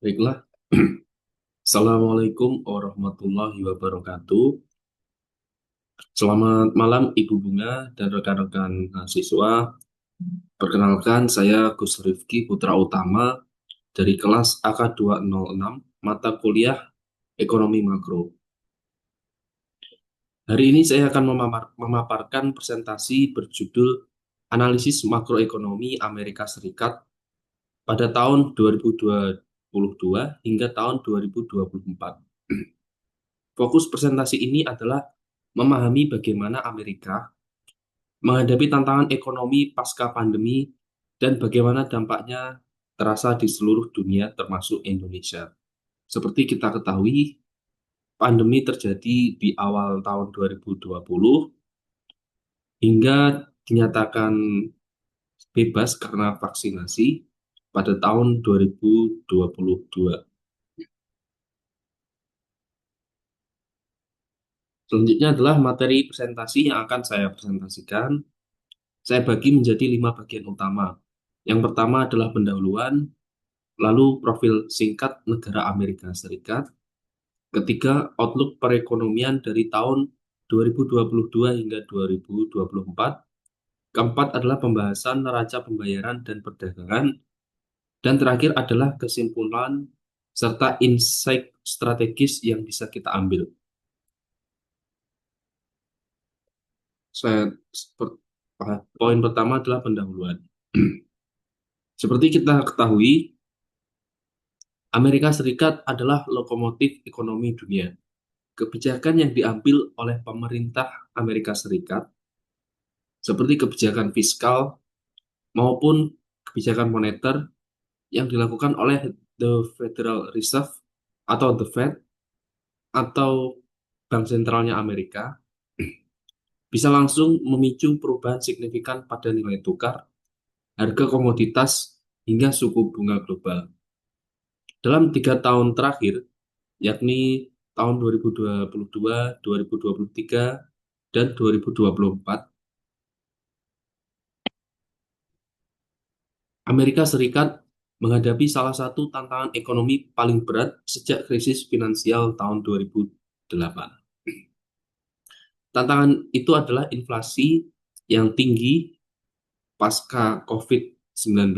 Baiklah, Assalamualaikum warahmatullahi wabarakatuh. Selamat malam Ibu Bunga dan rekan-rekan mahasiswa. Perkenalkan, saya Gus Rifki Putra Utama dari kelas AK206, mata kuliah Ekonomi Makro. Hari ini saya akan memaparkan presentasi berjudul Analisis Makroekonomi Amerika Serikat pada tahun 2022 hingga tahun 2024. Fokus presentasi ini adalah memahami bagaimana Amerika menghadapi tantangan ekonomi pasca pandemi dan bagaimana dampaknya terasa di seluruh dunia termasuk Indonesia. Seperti kita ketahui, pandemi terjadi di awal tahun 2020 hingga dinyatakan bebas karena vaksinasi pada tahun 2022. Selanjutnya adalah materi presentasi yang akan saya presentasikan. Saya bagi menjadi 5 bagian utama. Yang pertama adalah pendahuluan, lalu profil singkat negara Amerika Serikat, ketiga outlook perekonomian dari tahun 2022 hingga 2024, keempat adalah pembahasan neraca pembayaran dan perdagangan, dan terakhir adalah kesimpulan serta insight strategis yang bisa kita ambil. Saya, Poin pertama adalah pendahuluan. Seperti kita ketahui, Amerika Serikat adalah lokomotif ekonomi dunia. Kebijakan yang diambil oleh pemerintah Amerika Serikat, seperti kebijakan fiskal maupun kebijakan moneter yang dilakukan oleh The Federal Reserve atau The Fed atau Bank Sentralnya Amerika, bisa langsung memicu perubahan signifikan pada nilai tukar, harga komoditas, hingga suku bunga global. Dalam 3 tahun terakhir, yakni tahun 2022, 2023, dan 2024, Amerika Serikat menghadapi salah satu tantangan ekonomi paling berat sejak krisis finansial tahun 2008. Tantangan itu adalah inflasi yang tinggi pasca COVID-19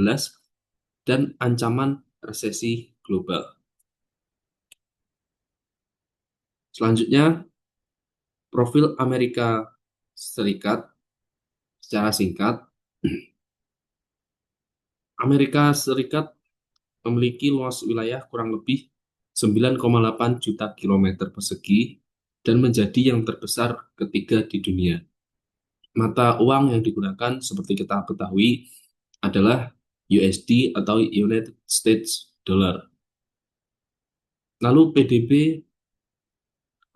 dan ancaman resesi global. Selanjutnya, profil Amerika Serikat secara singkat. Amerika Serikat memiliki luas wilayah kurang lebih 9,8 juta kilometer persegi dan menjadi yang terbesar ketiga di dunia. Mata uang yang digunakan seperti kita ketahui adalah USD atau United States Dollar. Lalu PDB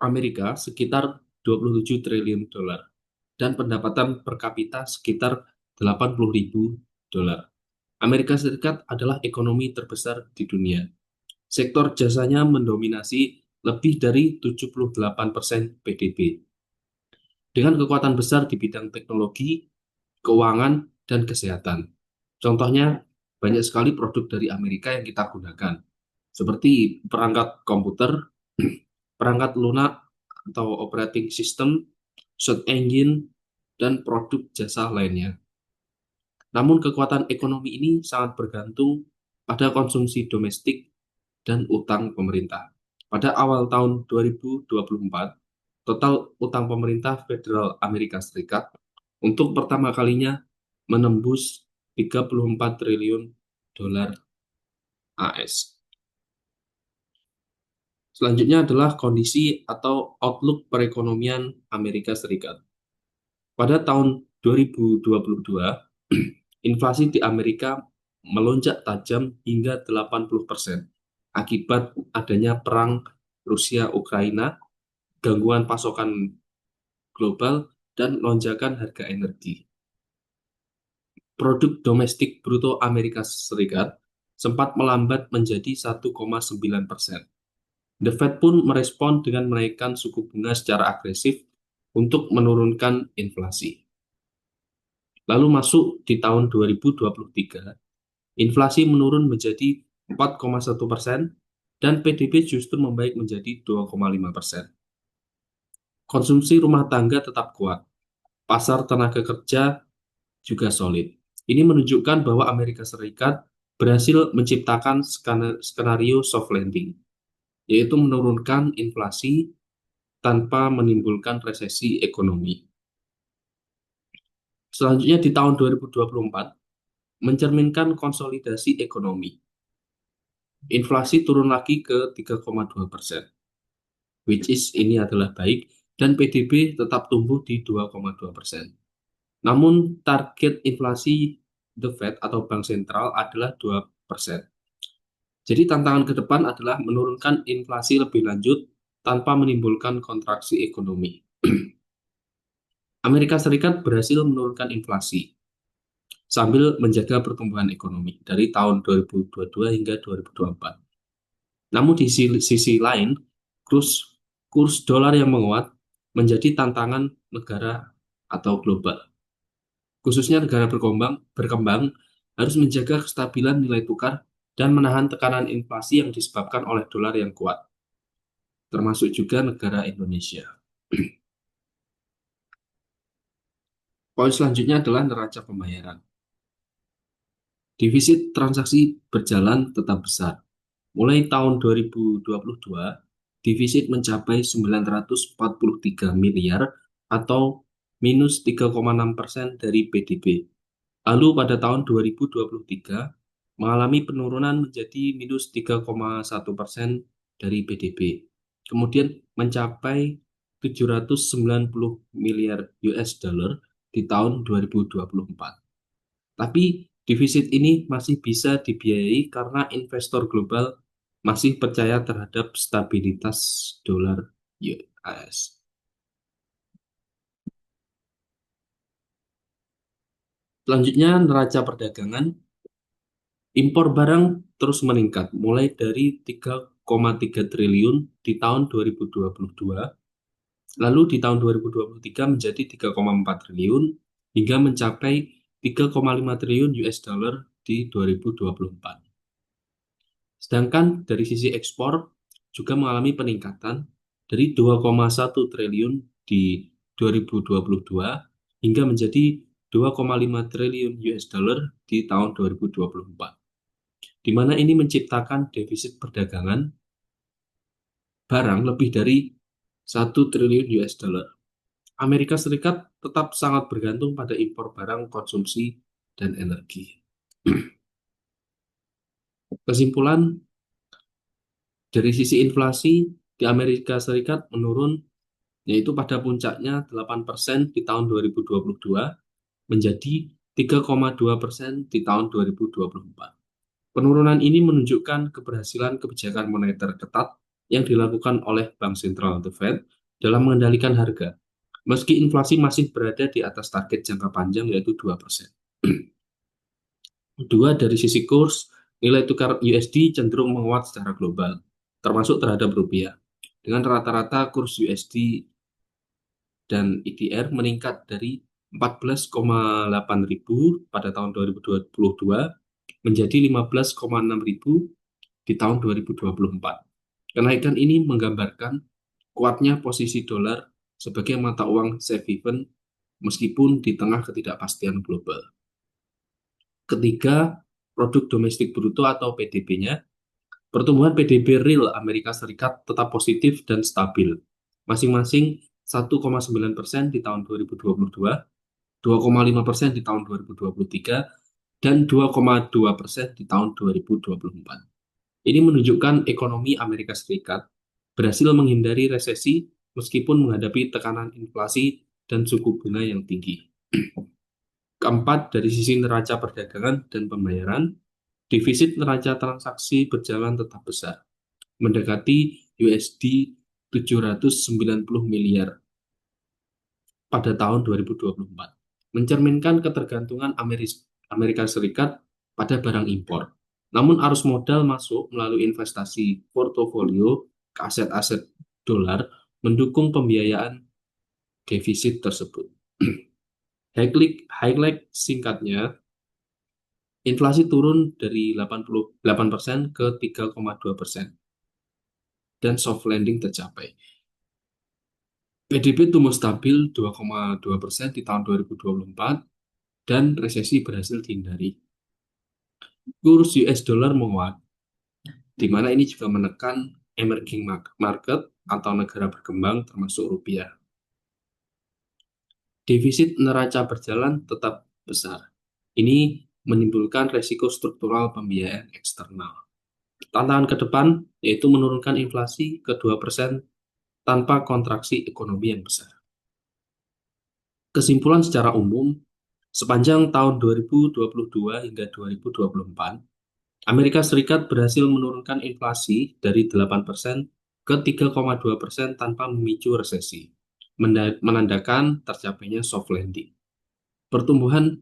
Amerika sekitar 27 triliun dolar dan pendapatan per kapita sekitar 80.000 dolar. Amerika Serikat adalah ekonomi terbesar di dunia. Sektor jasanya mendominasi lebih dari 78% PDB. Dengan kekuatan besar di bidang teknologi, keuangan, dan kesehatan. Contohnya, banyak sekali produk dari Amerika yang kita gunakan, seperti perangkat komputer, perangkat lunak atau operating system, search engine, dan produk jasa lainnya. Namun kekuatan ekonomi ini sangat bergantung pada konsumsi domestik dan utang pemerintah. Pada awal tahun 2024, total utang pemerintah Federal Amerika Serikat untuk pertama kalinya menembus 34 triliun dolar AS. Selanjutnya adalah kondisi atau outlook perekonomian Amerika Serikat. Pada tahun 2022, inflasi di Amerika melonjak tajam hingga 80% akibat adanya perang Rusia-Ukraina, gangguan pasokan global, dan lonjakan harga energi. Produk domestik bruto Amerika Serikat sempat melambat menjadi 1,9%. The Fed pun merespon dengan menaikkan suku bunga secara agresif untuk menurunkan inflasi. Lalu masuk di tahun 2023, inflasi menurun menjadi 4,1%, dan PDB justru membaik menjadi 2,5%. Konsumsi rumah tangga tetap kuat, pasar tenaga kerja juga solid. Ini menunjukkan bahwa Amerika Serikat berhasil menciptakan skenario soft landing, yaitu menurunkan inflasi tanpa menimbulkan resesi ekonomi. Selanjutnya di tahun 2024 mencerminkan konsolidasi ekonomi. Inflasi turun lagi ke 3,2%, which is ini adalah baik, dan PDB tetap tumbuh di 2,2%. Namun target inflasi The Fed atau Bank Sentral adalah 2%. Jadi tantangan ke depan adalah menurunkan inflasi lebih lanjut tanpa menimbulkan kontraksi ekonomi. Amerika Serikat berhasil menurunkan inflasi sambil menjaga pertumbuhan ekonomi dari tahun 2022 hingga 2024. Namun di sisi lain, kurs kurs dolar yang menguat menjadi tantangan negara atau global. Khususnya negara berkembang harus menjaga kestabilan nilai tukar dan menahan tekanan inflasi yang disebabkan oleh dolar yang kuat, termasuk juga negara Indonesia. Poin selanjutnya adalah neraca pembayaran. Defisit transaksi berjalan tetap besar. Mulai tahun 2022, defisit mencapai 943 miliar atau minus 3,6% dari PDB. Lalu pada tahun 2023 mengalami penurunan menjadi minus 3,1% dari PDB. Kemudian mencapai 790 miliar US dollar di tahun 2024. Tapi defisit ini masih bisa dibiayai karena investor global masih percaya terhadap stabilitas dolar US. Selanjutnya, neraca perdagangan. Impor barang terus meningkat, mulai dari 3,3 triliun di tahun 2022, lalu di tahun 2023 menjadi 3,4 triliun, hingga mencapai 3,5 triliun US dollar di 2024. Sedangkan dari sisi ekspor juga mengalami peningkatan dari 2,1 triliun di 2022 hingga menjadi 2,5 triliun US dollar di tahun 2024, di mana ini menciptakan defisit perdagangan barang lebih dari 1 triliun US dollar. Amerika Serikat tetap sangat bergantung pada impor barang konsumsi dan energi. Kesimpulan, dari sisi inflasi di Amerika Serikat menurun, yaitu pada puncaknya 8% di tahun 2022 menjadi 3,2% di tahun 2024. Penurunan ini menunjukkan keberhasilan kebijakan moneter ketat yang dilakukan oleh Bank Sentral The Fed dalam mengendalikan harga, meski inflasi masih berada di atas target jangka panjang yaitu 2%. Kedua, dari sisi kurs, nilai tukar USD cenderung menguat secara global, termasuk terhadap rupiah, dengan rata-rata kurs USD dan ETR meningkat dari 14,8 ribu pada tahun 2022 menjadi 15,6 ribu di tahun 2024. Kenaikan ini menggambarkan kuatnya posisi dolar sebagai mata uang safe haven meskipun di tengah ketidakpastian global. Ketiga, produk domestik bruto atau PDB-nya. Pertumbuhan PDB real Amerika Serikat tetap positif dan stabil, masing-masing 1,9% di tahun 2022, 2,5% di tahun 2023, dan 2,2% di tahun 2024. Ini menunjukkan ekonomi Amerika Serikat berhasil menghindari resesi meskipun menghadapi tekanan inflasi dan suku bunga yang tinggi. Keempat, dari sisi neraca perdagangan dan pembayaran, defisit neraca transaksi berjalan tetap besar, mendekati USD 790 miliar pada tahun 2024, mencerminkan ketergantungan Amerika Serikat pada barang impor. Namun arus modal masuk melalui investasi portofolio ke aset-aset dolar mendukung pembiayaan defisit tersebut. Highlight singkatnya, inflasi turun dari 88% ke 3,2%. dan soft landing tercapai. PDB tumbuh stabil 2,2% di tahun 2024 dan resesi berhasil dihindari. Kurs US dollar menguat, di mana ini juga menekan emerging market atau negara berkembang termasuk rupiah. Defisit neraca berjalan tetap besar. Ini menimbulkan resiko struktural pembiayaan eksternal. Tantangan ke depan yaitu menurunkan inflasi ke 2% tanpa kontraksi ekonomi yang besar. Kesimpulan secara umum, sepanjang tahun 2022 hingga 2024, Amerika Serikat berhasil menurunkan inflasi dari 8% ke 3,2% tanpa memicu resesi, menandakan tercapainya soft landing. Pertumbuhan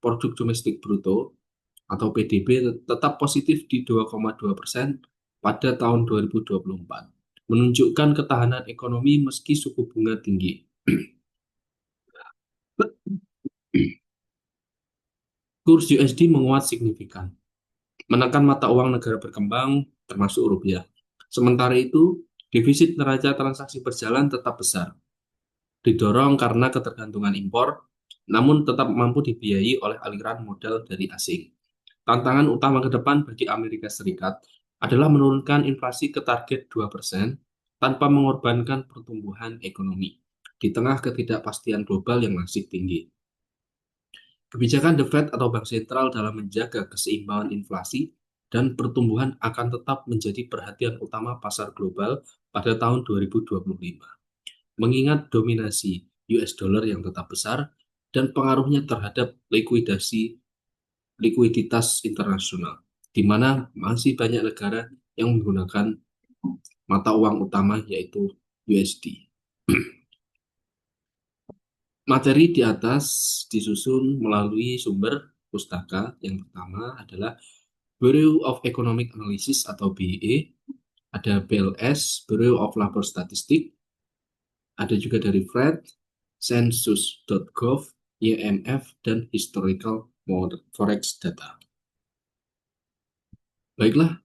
produk domestik bruto atau PDB tetap positif di 2,2% pada tahun 2024, menunjukkan ketahanan ekonomi meski suku bunga tinggi. Kurs USD menguat signifikan, menekan mata uang negara berkembang termasuk rupiah. Sementara itu, defisit neraca transaksi berjalan tetap besar, didorong karena ketergantungan impor, namun tetap mampu dibiayai oleh aliran modal dari asing. Tantangan utama ke depan bagi Amerika Serikat adalah menurunkan inflasi ke target 2% tanpa mengorbankan pertumbuhan ekonomi di tengah ketidakpastian global yang masih tinggi. Kebijakan The Fed atau Bank Sentral dalam menjaga keseimbangan inflasi dan pertumbuhan akan tetap menjadi perhatian utama pasar global pada tahun 2025. Mengingat dominasi US dollar yang tetap besar dan pengaruhnya terhadap likuiditas internasional, di mana masih banyak negara yang menggunakan mata uang utama yaitu USD. Materi di atas disusun melalui sumber pustaka. Yang pertama adalah Bureau of Economic Analysis atau BEA, ada BLS, Bureau of Labor Statistics, ada juga dari Fred, census.gov, IMF, dan Historical Forex Data. Baiklah,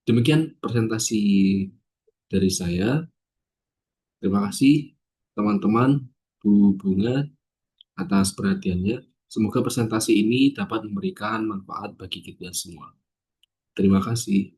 demikian presentasi dari saya. Terima kasih teman-teman, Bu Bunga, atas perhatiannya. Semoga presentasi ini dapat memberikan manfaat bagi kita semua. Terima kasih.